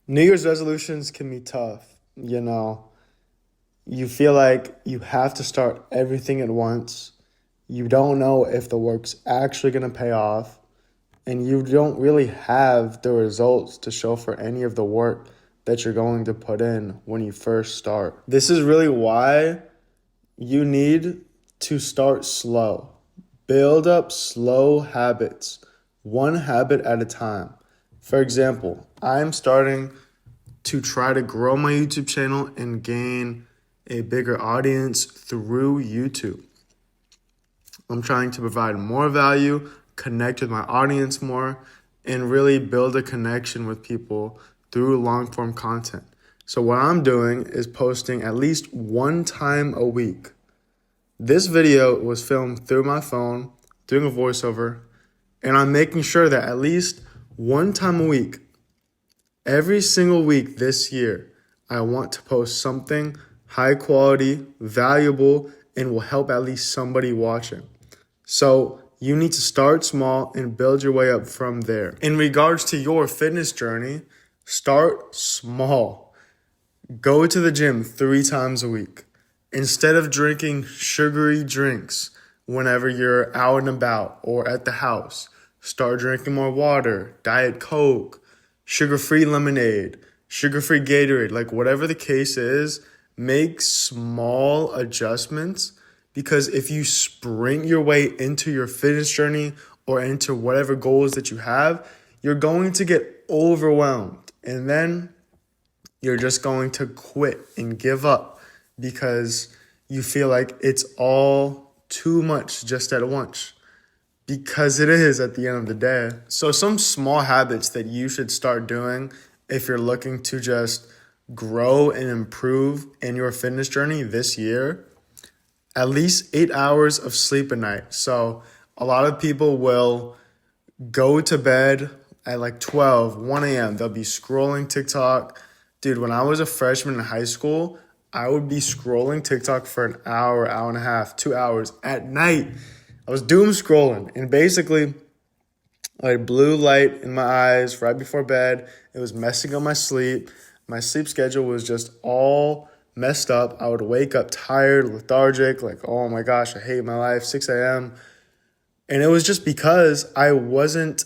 New Year's resolutions can be tough. You feel like you have to start everything at once. You don't know if the work's actually going to pay off, and you don't really have the results to show for any of the work that you're going to put in when you first start. This is really why you need to start slow. Build up slow habits, one habit at a time. For example, I'm starting to try to grow my YouTube channel and gain a bigger audience through YouTube. I'm trying to provide more value, connect with my audience more, and really build a connection with people through long form content. So what I'm doing is posting at least one time a week. This video was filmed through my phone, doing a voiceover, and I'm making sure that at least one time a week, every single week this year, I want to post something high quality, valuable, and will help at least somebody watching. So you need to start small and build your way up from there. In regards to your fitness journey, start small. Go to the gym 3 times a week. Instead of drinking sugary drinks whenever you're out and about or at the house, start drinking more water, Diet Coke, sugar-free lemonade, sugar-free Gatorade, like whatever the case is, make small adjustments, because if you sprint your way into your fitness journey or into whatever goals that you have, you're going to get overwhelmed, and then you're just going to quit and give up because you feel like it's all too much just at once. Because it is at the end of the day. So some small habits that you should start doing if you're looking to just grow and improve in your fitness journey this year: at least 8 hours of sleep a night. So a lot of people will go to bed at like 12, 1 a.m. They'll be scrolling TikTok. Dude, when I was a freshman in high school, I would be scrolling TikTok for an hour, hour and a half, 2 hours at night. I was doom scrolling, and basically I had blue light in my eyes right before bed. It was messing up my sleep. My sleep schedule was just all messed up. I would wake up tired, lethargic, like, oh my gosh, I hate my life, 6 a.m. And it was just because I wasn't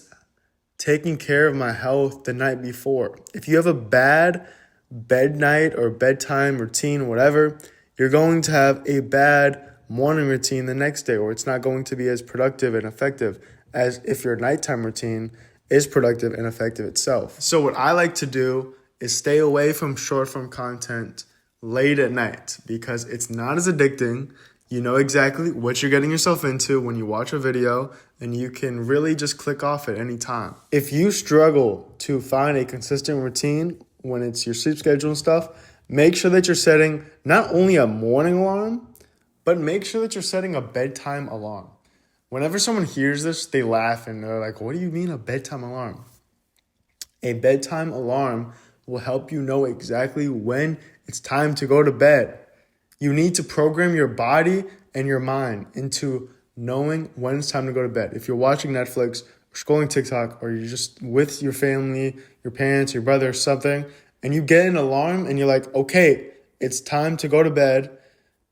taking care of my health the night before. If you have a bad bed night or bedtime routine, whatever, you're going to have a bad morning routine the next day, or it's not going to be as productive and effective as if your nighttime routine is productive and effective itself. So what I like to do is stay away from short form content late at night because it's not as addicting. You know exactly what you're getting yourself into when you watch a video, and you can really just click off at any time. If you struggle to find a consistent routine when it's your sleep schedule and stuff, make sure that you're setting not only a morning alarm, but make sure that you're setting a bedtime alarm. Whenever someone hears this, they laugh and they're like, what do you mean a bedtime alarm? A bedtime alarm will help you know exactly when it's time to go to bed. You need to program your body and your mind into knowing when it's time to go to bed. If you're watching Netflix or scrolling TikTok, or you're just with your family, your parents, your brother, or something, and you get an alarm and you're like, okay, it's time to go to bed,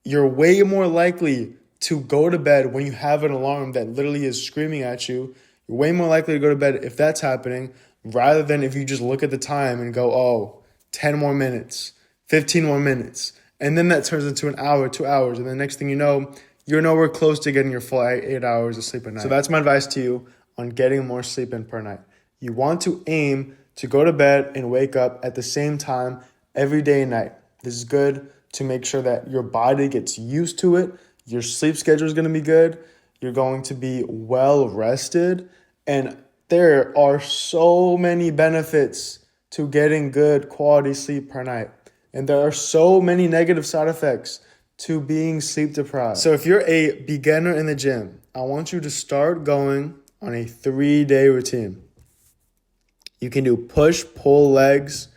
you're way more likely to go to bed when you have an alarm that literally is screaming at you. You're way more likely to go to bed if that's happening, rather than if you just look at the time and go, oh, 10 more minutes, 15 more minutes. And then that turns into an hour, 2 hours. And the next thing you know, you're nowhere close to getting your full 8 hours of sleep a night. So that's my advice to you on getting more sleep in per night. You want to aim to go to bed and wake up at the same time every day and night. This is good to make sure that your body gets used to it. Your sleep schedule is going to be good. You're going to be well rested. And there are so many benefits to getting good quality sleep per night. And there are so many negative side effects to being sleep deprived. So if you're a beginner in the gym, I want you to start going on a 3-day routine. You can do push, pull legs,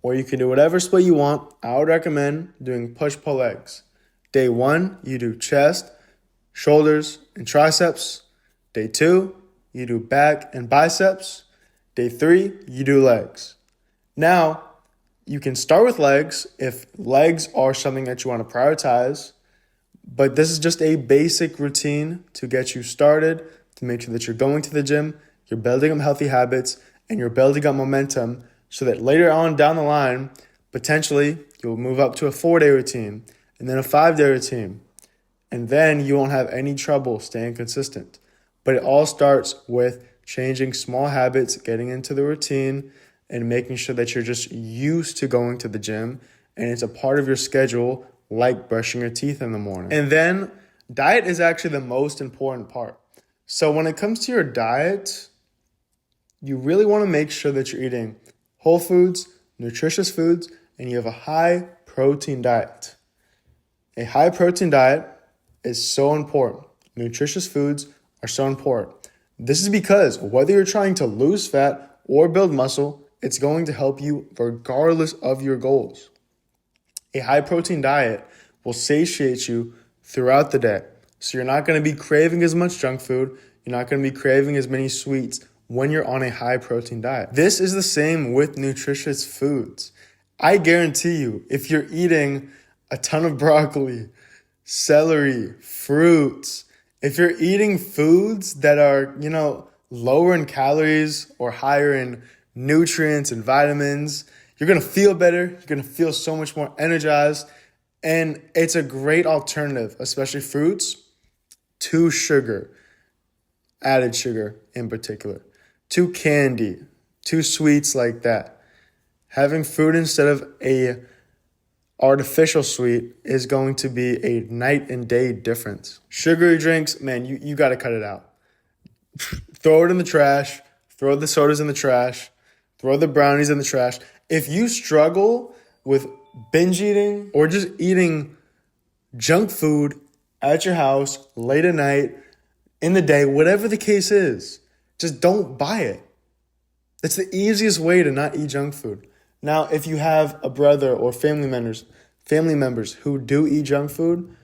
or you can do whatever split you want. I would recommend doing push, pull legs. Day 1, you do chest, shoulders, and triceps. Day 2, you do back and biceps. Day 3, you do legs. Now, You can start with legs if legs are something that you want to prioritize, but this is just a basic routine to get you started, to make sure that you're going to the gym, you're building up healthy habits, and you're building up momentum so that later on down the line, potentially you'll move up to a 4-day routine and then a 5-day routine. And then you won't have any trouble staying consistent. But it all starts with changing small habits, getting into the routine, and making sure that you're just used to going to the gym and it's a part of your schedule, like brushing your teeth in the morning. And then diet is actually the most important part. So when it comes to your diet, you really want to make sure that you're eating whole foods, nutritious foods, and you have a high protein diet. A high protein diet is so important. Nutritious foods are so important. This is because whether you're trying to lose fat or build muscle, it's going to help you regardless of your goals. A high protein diet will satiate you throughout the day. So you're not going to be craving as much junk food. You're not going to be craving as many sweets when you're on a high protein diet. This is the same with nutritious foods. I guarantee you, if you're eating a ton of broccoli, celery, fruits, if you're eating foods that are, lower in calories or higher in nutrients and vitamins, you're going to feel better. You're going to feel so much more energized. And it's a great alternative, especially fruits, to sugar, added sugar in particular, to candy, to sweets like that. Having fruit instead of a artificial sweet is going to be a night and day difference. Sugary drinks, man, you got to cut it out. Throw it in the trash. Throw the sodas in the trash. Throw the brownies in the trash. If you struggle with binge eating or just eating junk food at your house late at night, in the day, whatever the case is, just don't buy it. That's the easiest way to not eat junk food. Now, if you have a brother or family members who do eat junk food,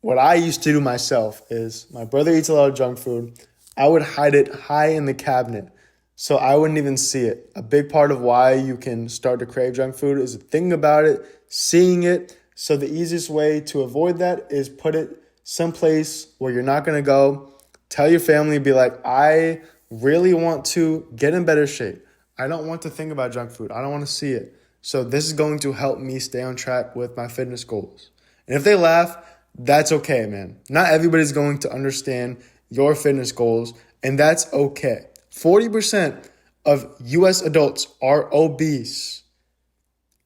what I used to do myself is my brother eats a lot of junk food. I would hide it high in the cabinet so I wouldn't even see it. A big part of why you can start to crave junk food is thinking about it, seeing it. So the easiest way to avoid that is put it someplace where you're not going to go. Tell your family, be like, I really want to get in better shape. I don't want to think about junk food. I don't want to see it. So this is going to help me stay on track with my fitness goals. And if they laugh, that's okay, man. Not everybody's going to understand your fitness goals, and that's okay. 40% of U.S. adults are obese.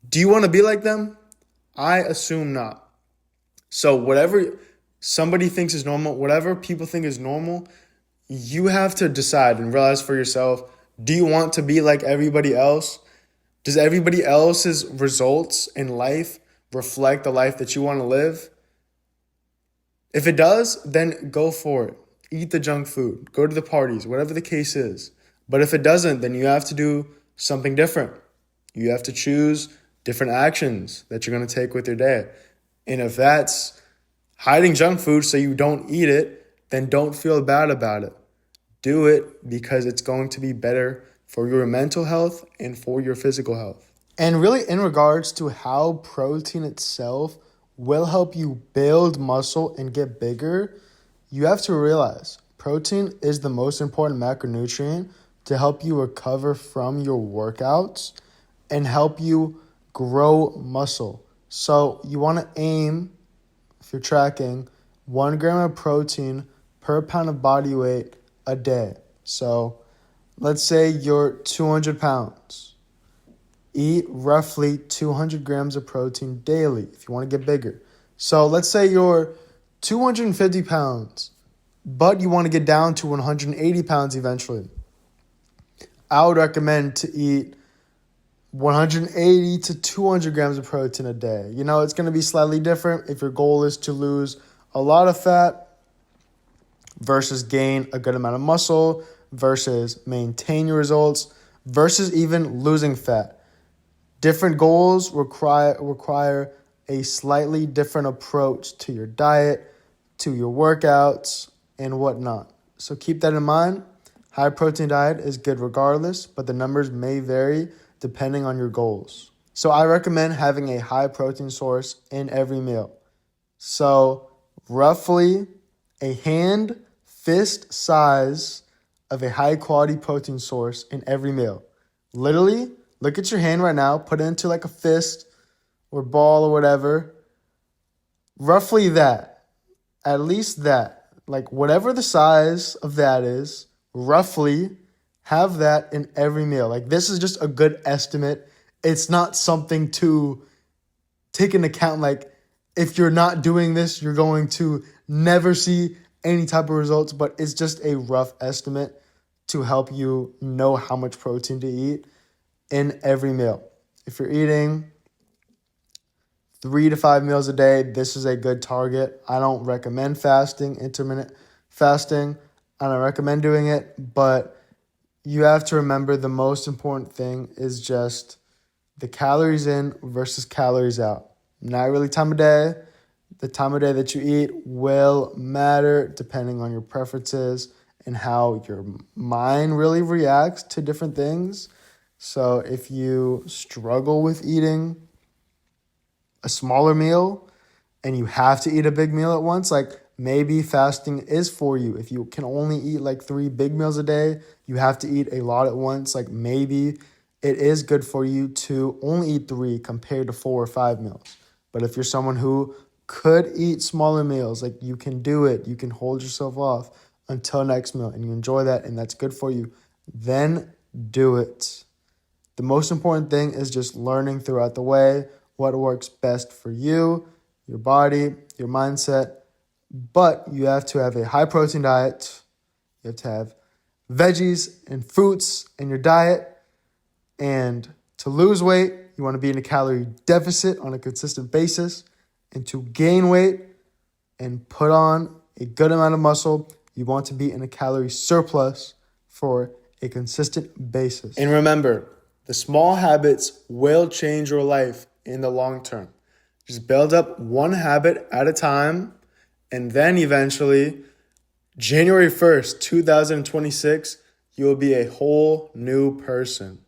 Do you want to be like them? I assume not. So whatever somebody thinks is normal, whatever people think is normal, you have to decide and realize for yourself, do you want to be like everybody else? Does everybody else's results in life reflect the life that you want to live? If it does, then go for it. Eat the junk food. Go to the parties, whatever the case is. But if it doesn't, then you have to do something different. You have to choose different actions that you're going to take with your day. And if that's hiding junk food so you don't eat it, then don't feel bad about it. Do it because it's going to be better for your mental health and for your physical health. And really in regards to how protein itself will help you build muscle and get bigger, you have to realize protein is the most important macronutrient to help you recover from your workouts and help you grow muscle. So you want to aim, if you're tracking, 1 gram of protein per pound of body weight a day. So let's say you're 200 pounds. Eat roughly 200 grams of protein daily if you want to get bigger. So let's say you're 250 pounds, but you want to get down to 180 pounds eventually. I would recommend to eat 180 to 200 grams of protein a day. It's going to be slightly different if your goal is to lose a lot of fat versus gain a good amount of muscle versus maintain your results versus even losing fat. Different goals require a slightly different approach to your diet, to your workouts, and whatnot. So keep that in mind. High protein diet is good regardless, but the numbers may vary depending on your goals. So I recommend having a high protein source in every meal. So roughly a hand fist size of a high quality protein source in every meal. Literally, look at your hand right now, put it into like a fist or ball or whatever. Roughly that, at least that, like whatever the size of that is, roughly have that in every meal. Like this is just a good estimate. It's not something to take into account. Like if you're not doing this, you're going to never see any type of results, but it's just a rough estimate to help you know how much protein to eat in every meal. If you're eating 3 to 5 meals a day, this is a good target. I don't recommend fasting, intermittent fasting. I don't recommend doing it, but you have to remember the most important thing is just the calories in versus calories out. Not really time of day. The time of day that you eat will matter depending on your preferences and how your mind really reacts to different things. So if you struggle with eating a smaller meal and you have to eat a big meal at once, like maybe fasting is for you. If you can only eat like 3 big meals a day, you have to eat a lot at once. Like maybe it is good for you to only eat 3 compared to 4 or 5 meals. But if you're someone who could eat smaller meals, like you can do it, you can hold yourself off until next meal and you enjoy that and that's good for you, then do it. The most important thing is just learning throughout the way what works best for you, your body, your mindset. But you have to have a high protein diet. You have to have veggies and fruits in your diet. And to lose weight, you want to be in a calorie deficit on a consistent basis. And to gain weight and put on a good amount of muscle, you want to be in a calorie surplus for a consistent basis. And remember, the small habits will change your life in the long term. Just build up one habit at a time, and then eventually, January 1st, 2026, you will be a whole new person.